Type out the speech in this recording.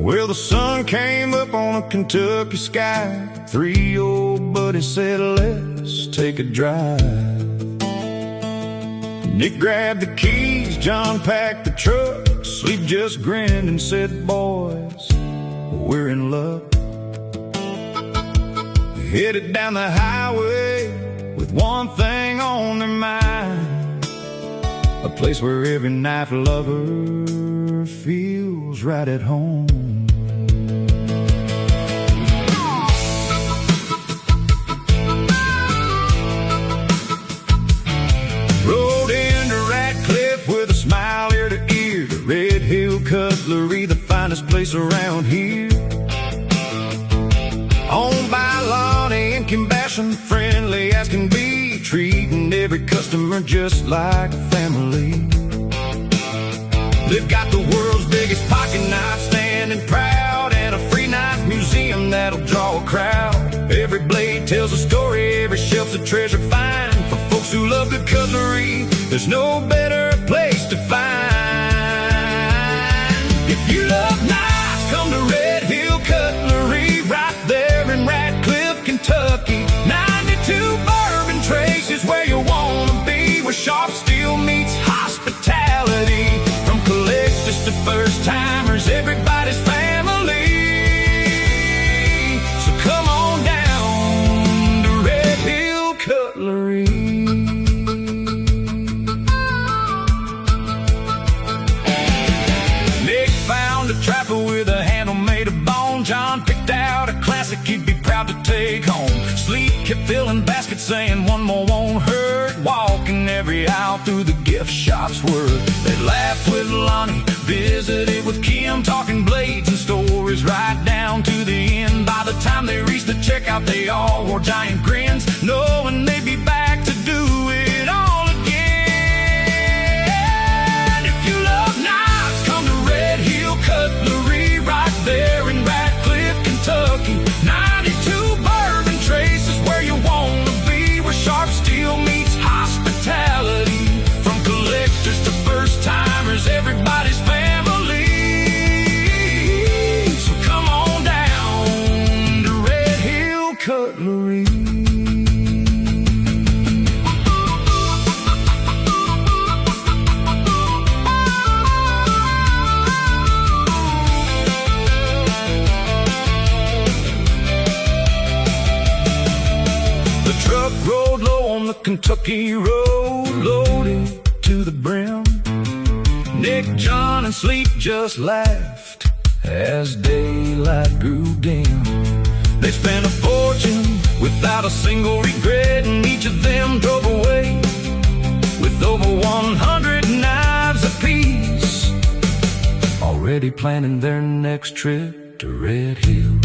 Well, the sun came up on a Kentucky sky. 3 old buddies said, let's take a drive. Nick grabbed the keys, John packed the truck. Sleep just grinned and said, boys, we're in luck. Headed down the highway with one thing on their mind, a place where every knife lover feels right at home. Rode into Ratcliffe with a smile ear to ear, to Rehill Cutlery, the finest place around here. Owned by Lonnie and Kim Basham, friendly as can be, treating every customer just like family. They've got the world's biggest pocket knife, standing proud, and a free knife museum that'll draw a crowd. Every blade tells a story, every shelf's a treasure find. For folks who love good cutlery, there's no better place to find. If you love knives, come to Rehill Cutlery, right there in Ratcliffe, Kentucky. 92 Bourbon Trace is where you wanna be, where sharp steel meets hospitality. From collectors to first-timers, everybody's family. So come on down to Rehill Cutlery. Nick found a trapper with a handle made of bone. John picked out a classic he'd be proud to take home. Sleep kept filling baskets, saying one more won't hurt. Walking every aisle through the gift shop's worth. They laughed with Lonnie, visited with Kim, talking blades and stories right down to the end. By the time they reached the checkout, they all wore giant grins, knowing they'd be back to do it all again. If you love knives, come to Rehill Cutlery, right there in Ratcliffe, Kentucky. 92 Bourbon Trace is where you wanna be, where sharp steel meets hospitality. From collectors to first-timers, everybody's family. So come on down to Rehill Cutlery. The truck rolled low on the Kentucky road, loaded to the brim. Nick, John, and Sleep just laughed as daylight grew dim. They spent a fortune without a single regret, and each of them drove away with over 100 knives apiece, already planning their next trip to Rehill.